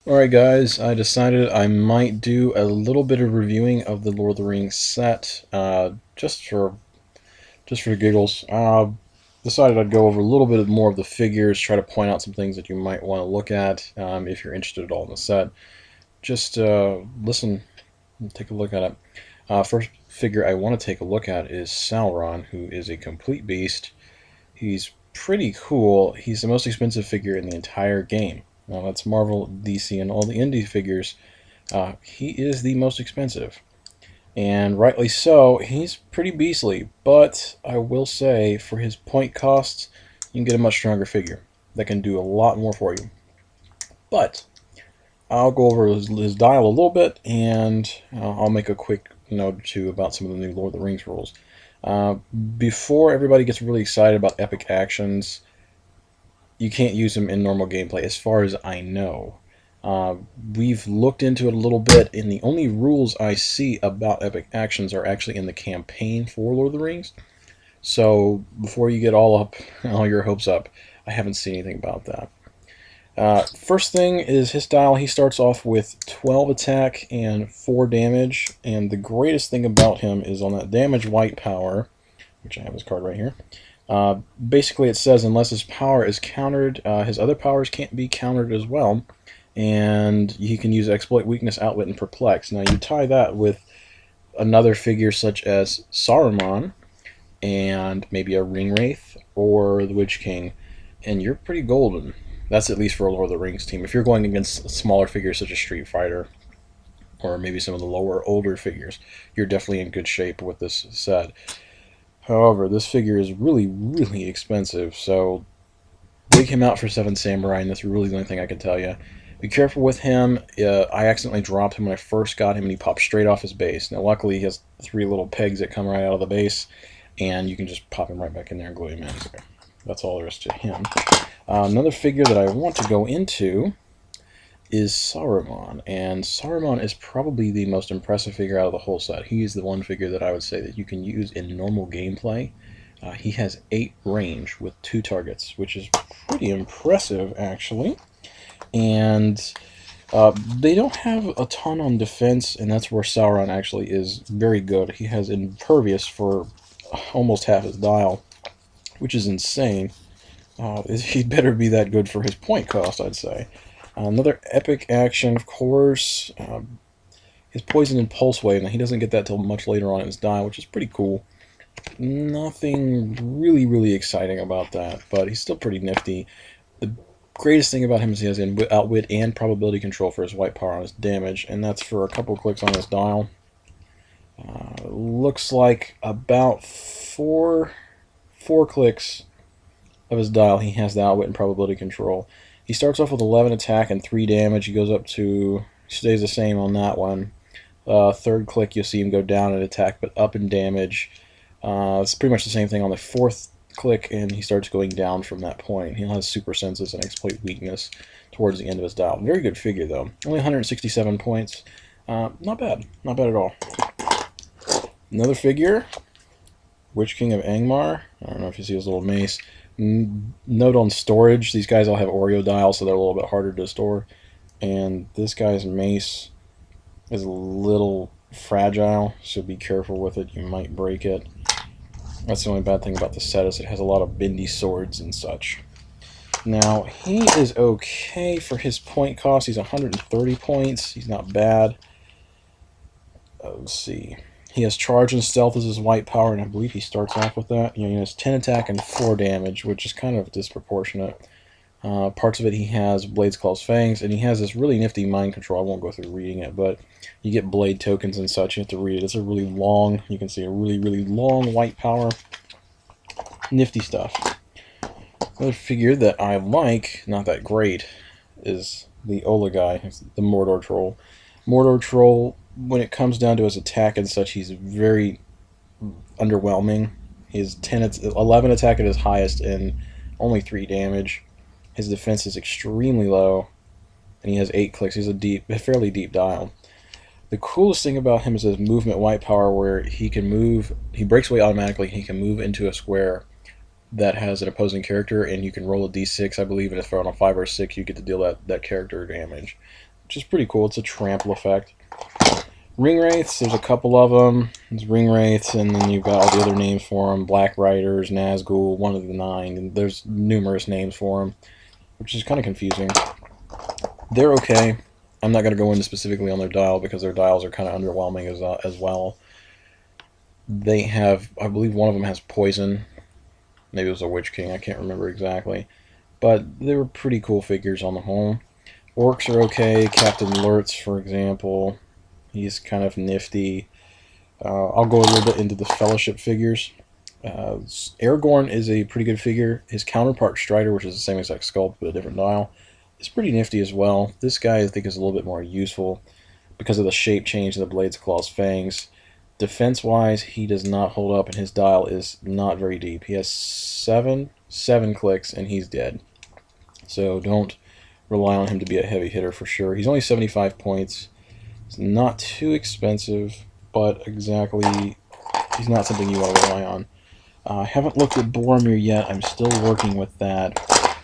Alright guys, I decided I might do a little bit of reviewing of the Lord of the Rings set, just for giggles. Decided I'd go over a little bit more of the figures, try to point out some things that you might want to look at if you're interested at all in the set. Just listen and take a look at it. First figure I want to take a look at is Sauron, who is a complete beast. He's pretty cool. He's the most expensive figure in the entire game. Now that's Marvel, DC, and all the indie figures. He is the most expensive. And rightly so. He's pretty beastly, but I will say for his point costs, you can get a much stronger figure that can do a lot more for you. But I'll go over his dial a little bit, and I'll make a quick note or two about some of the new Lord of the Rings rules. Uh, Before everybody gets really excited about epic actions, you can't use them in normal gameplay, as far as I know. Uh, we've looked into it a little bit, and the only rules I see about epic actions are actually in the campaign for Lord of the Rings. So before you get all your hopes up, I haven't seen anything about that. First thing is his style. He starts off with 12 attack and 4 damage, and the greatest thing about him is on that damage white power, which I have his card right here. Basically, it says unless his power is countered, his other powers can't be countered as well, and he can use exploit, weakness, outwit, and perplex. Now you tie that with another figure such as Saruman and maybe a Ring Wraith or the Witch King, and you're pretty golden. That's at least for a Lord of the Rings team. If you're going against smaller figures such as Street Fighter or maybe some of the lower, older figures, you're definitely in good shape with this set. However, this figure is really, really expensive, so dig him out for 7 Samurai, and that's really the only thing I can tell you. Be careful with him. I accidentally dropped him when I first got him, and he popped straight off his base. Now, luckily, he has 3 little pegs that come right out of the base, and you can just pop him right back in there and glue him in. So that's all there is to him. Another figure that I want to go into is Saruman, and Saruman is probably the most impressive figure out of the whole set. He's the one figure that I would say that you can use in normal gameplay. He has 8 range with 2 targets, which is pretty impressive, actually. And they don't have a ton on defense, and that's where Sauron actually is very good. He has impervious for almost half his dial, which is insane. He'd better be that good for his point cost, I'd say. Another epic action, of course, is Poison and Pulse Wave. Now, he doesn't get that till much later on in his dial, which is pretty cool. Nothing really, really exciting about that, but he's still pretty nifty. The greatest thing about him is he has outwit and probability control for his white power on his damage, and that's for a couple clicks on his dial. Looks like about four clicks of his dial he has the outwit and probability control. He starts off with 11 attack and 3 damage. He goes up to, stays the same on that one. Third click you'll see him go down in attack but up in damage. It's pretty much the same thing on the 4th click, and he starts going down from that point. He'll have super senses and exploit weakness towards the end of his dial. Very good figure though. Only 167 points. Not bad. Not bad at all. Another figure, Witch King of Angmar. I don't know if you see his little mace. Note on storage, these guys all have Oreo dials, so they're a little bit harder to store. And this guy's mace is a little fragile, so be careful with it. You might break it. That's the only bad thing about the set, is it has a lot of bendy swords and such. Now, he is okay for his point cost. He's 130 points. He's not bad. Let's see. He has charge and stealth as his white power, and I believe he starts off with that. You know, he has 10 attack and 4 damage, which is kind of disproportionate. Parts of it he has Blade's Claw's Fangs, and he has this really nifty mind control. I won't go through reading it, but you get blade tokens and such. You have to read it. It's a really long, you can see a really, really long white power. Nifty stuff. Another figure that I like, not that great, is the Ola guy, the Mordor Troll. Mordor Troll, when it comes down to his attack and such, he's very underwhelming. His 11 attack at his highest and only 3 damage. His defense is extremely low, and he has 8 clicks. He's a fairly deep dial. The coolest thing about him is his movement white power, where he can move. He breaks away automatically. He can move into a square that has an opposing character, and you can roll a d6, I believe, and if they're on a 5 or 6, you get to deal that character damage. which is pretty cool. It's a trample effect. Ring Wraiths, there's a couple of them. There's Ring Wraiths, and then you've got all the other names for them. Black Riders, Nazgul, one of the 9, and there's numerous names for them, which is kind of confusing. They're okay. I'm not going to go into specifically on their dial because their dials are kind of underwhelming as well. They have, I believe one of them has poison. Maybe it was a Witch King, I can't remember exactly. But they were pretty cool figures on the whole. Orcs are okay. Captain Lurtz, for example. He's kind of nifty. I'll go a little bit into the Fellowship figures. Aragorn is a pretty good figure. His counterpart Strider, which is the same exact sculpt but a different dial, is pretty nifty as well. This guy I think is a little bit more useful because of the shape change of the blades, claws, fangs. Defense-wise, he does not hold up, and his dial is not very deep. He has seven clicks, and he's dead. So don't rely on him to be a heavy hitter for sure. He's only 75 points. It's not too expensive, but exactly, he's not something you want to rely on. I haven't looked at Boromir yet. I'm still working with that.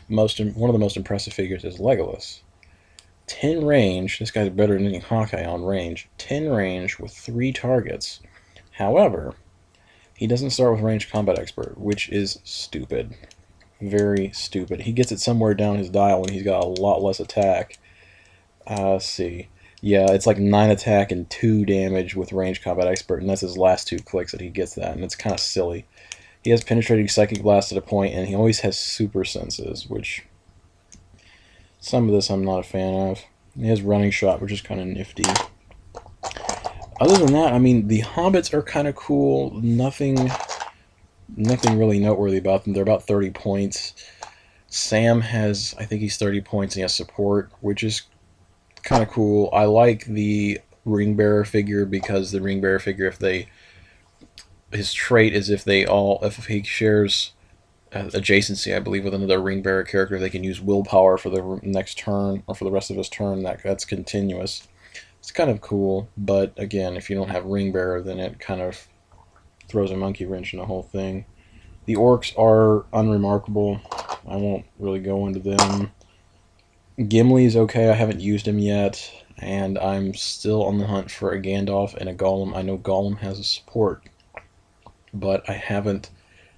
One of the most impressive figures is Legolas. 10 range. This guy's better than Hawkeye on range. 10 range with 3 targets. However, he doesn't start with Ranged Combat Expert, which is stupid. Very stupid. He gets it somewhere down his dial when he's got a lot less attack. Let's see. Yeah, it's like 9 attack and 2 damage with Ranged Combat Expert, and that's his last 2 clicks that he gets that, and it's kind of silly. He has Penetrating Psychic Blast at a point, and he always has Super Senses, which some of this I'm not a fan of. He has Running Shot, which is kind of nifty. Other than that, I mean, the Hobbits are kind of cool. Nothing really noteworthy about them. They're about 30 points. Sam has, I think he's 30 points, and he has support, which is kind of cool. I like the Ring Bearer figure because the Ring Bearer figure, his trait is if he shares adjacency, I believe, with another Ring Bearer character, they can use willpower for the next turn or for the rest of his turn. That's continuous. It's kind of cool, but again, if you don't have Ring Bearer, then it kind of throws a monkey wrench in the whole thing. The Orcs are unremarkable. I won't really go into them. Gimli's okay. I haven't used him yet, and I'm still on the hunt for a Gandalf and a Gollum. I know Gollum has a support, but I haven't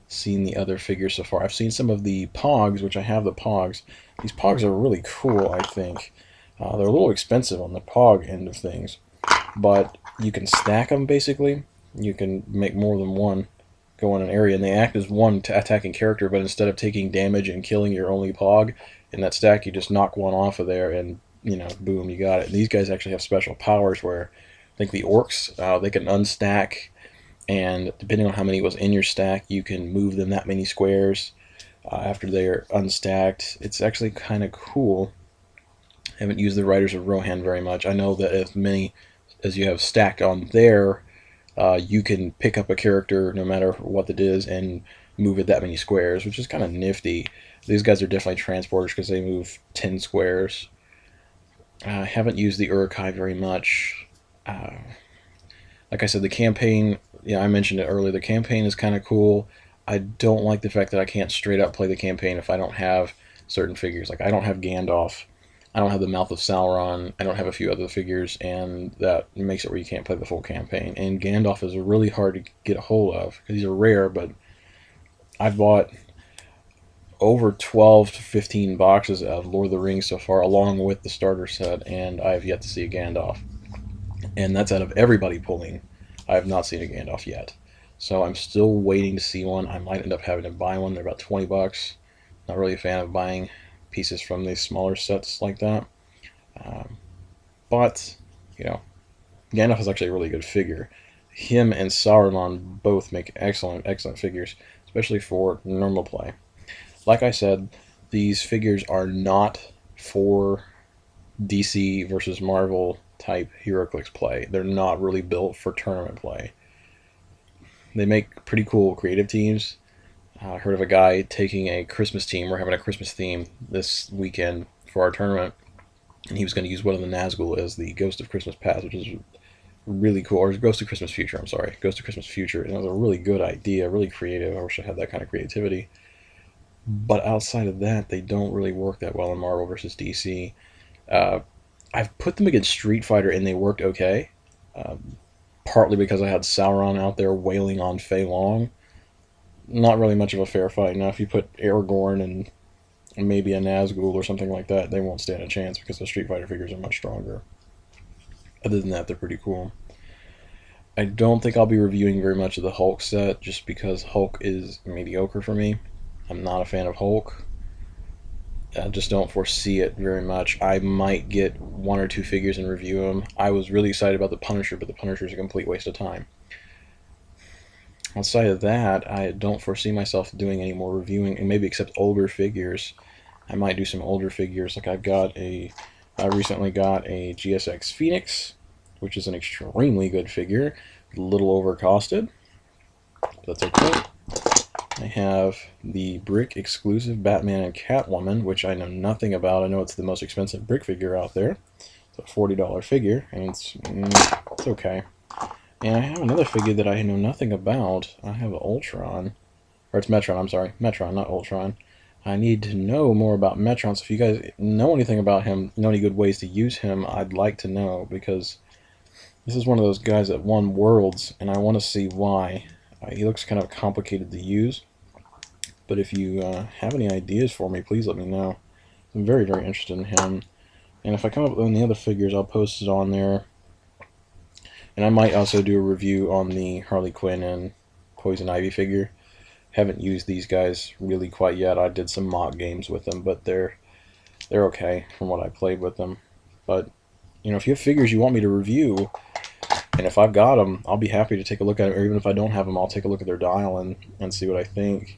seen the other figures so far. I've seen some of the Pogs, which I have the Pogs. These Pogs are really cool, I think. They're a little expensive on the Pog end of things, but you can stack them, basically. You can make more than one go in an area, and they act as one attacking character, but instead of taking damage and killing your only Pog in that stack, you just knock one off of there, and, boom, you got it. And these guys actually have special powers where I think the Orcs, they can unstack, and depending on how many was in your stack, you can move them that many squares after they're unstacked. It's actually kind of cool. I haven't used the Riders of Rohan very much. I know that as many as you have stacked on there, you can pick up a character no matter what it is and move it that many squares, which is kind of nifty. These guys are definitely transporters because they move 10 squares. I haven't used the Uruk-hai very much. Like I said, the campaign, I mentioned it earlier, the campaign is kind of cool. I don't like the fact that I can't straight up play the campaign if I don't have certain figures. Like, I don't have Gandalf. I don't have the Mouth of Sauron. I don't have a few other figures, and that makes it where you can't play the full campaign. And Gandalf is really hard to get a hold of because he's a rare, but I've bought over 12 to 15 boxes of Lord of the Rings so far, along with the starter set, and I have yet to see a Gandalf. And that's out of everybody pulling. I have not seen a Gandalf yet. So I'm still waiting to see one. I might end up having to buy one. They're about 20 bucks. Not really a fan of buying pieces from these smaller sets like that. But, Gandalf is actually a really good figure. Him and Saruman both make excellent figures, especially for normal play. Like I said, these figures are not for DC versus Marvel type HeroClix play. They're not really built for tournament play. They make pretty cool creative teams. I heard of a guy taking a Christmas team. We're having a Christmas theme this weekend for our tournament, and he was going to use one of the Nazgul as the Ghost of Christmas Past, which is really cool. Or Ghost of Christmas Future, I'm sorry. Ghost of Christmas Future. And it was a really good idea, really creative. I wish I had that kind of creativity. But outside of that, they don't really work that well in Marvel versus DC. I've put them against Street Fighter and they worked okay. Um, Partly because I had Sauron out there wailing on Fei Long. Not really much of a fair fight. Now, if you put Aragorn and maybe a Nazgul or something like that, they won't stand a chance because the Street Fighter figures are much stronger. Other than that, they're pretty cool. I don't think I'll be reviewing very much of the Hulk set just because Hulk is mediocre for me. I'm not a fan of Hulk. I just don't foresee it very much. I might get one or two figures and review them. I was really excited about the Punisher, but the Punisher is a complete waste of time. Outside of that, I don't foresee myself doing any more reviewing, and maybe except older figures. I might do some older figures. Like I recently got a GSX Phoenix, which is an extremely good figure, a little overcosted. That's okay. I have the Brick exclusive Batman and Catwoman, which I know nothing about. I know it's the most expensive Brick figure out there. It's a $40 figure, and it's okay. And I have another figure that I know nothing about. I have an Ultron. Or it's Metron, I'm sorry. Metron, not Ultron. I need to know more about Metron, so if you guys know anything about him, know any good ways to use him, I'd like to know, because this is one of those guys that won Worlds, and I want to see why. He looks kind of complicated to use, but if you have any ideas for me, please let me know. I'm very, very interested in him. And if I come up with any other figures, I'll post it on there. And I might also do a review on the Harley Quinn and Poison Ivy figure. Haven't used these guys really quite yet. I did some mock games with them, but they're okay from what I played with them. But you know, if you have figures you want me to review, and if I've got them, I'll be happy to take a look at it. Or even if I don't have them, I'll take a look at their dial and see what I think.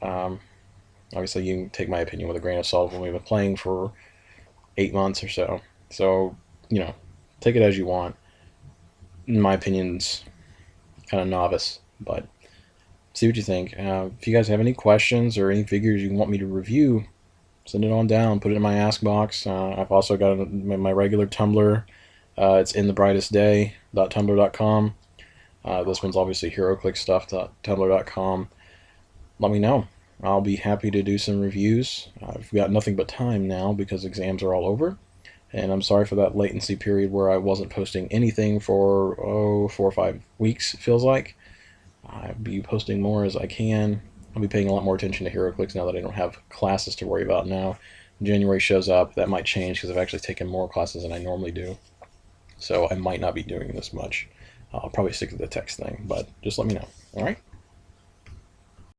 Um, Obviously, you can take my opinion with a grain of salt when we've been playing for 8 months or so. So, you know, take it as you want. My opinion's kind of novice, but see what you think. If you guys have any questions or any figures you want me to review, send it on down. Put it in my ask box. I've also got my regular Tumblr. It's inthebrightestday.tumblr.com. This one's obviously heroclixstuff.tumblr.com. Let me know. I'll be happy to do some reviews. I've got nothing but time now because exams are all over. And I'm sorry for that latency period where I wasn't posting anything for, 4 or 5 weeks, it feels like. I'll be posting more as I can. I'll be paying a lot more attention to HeroClix now that I don't have classes to worry about now. When January shows up, that might change because I've actually taken more classes than I normally do. So I might not be doing this much. I'll probably stick to the text thing, but just let me know. All right?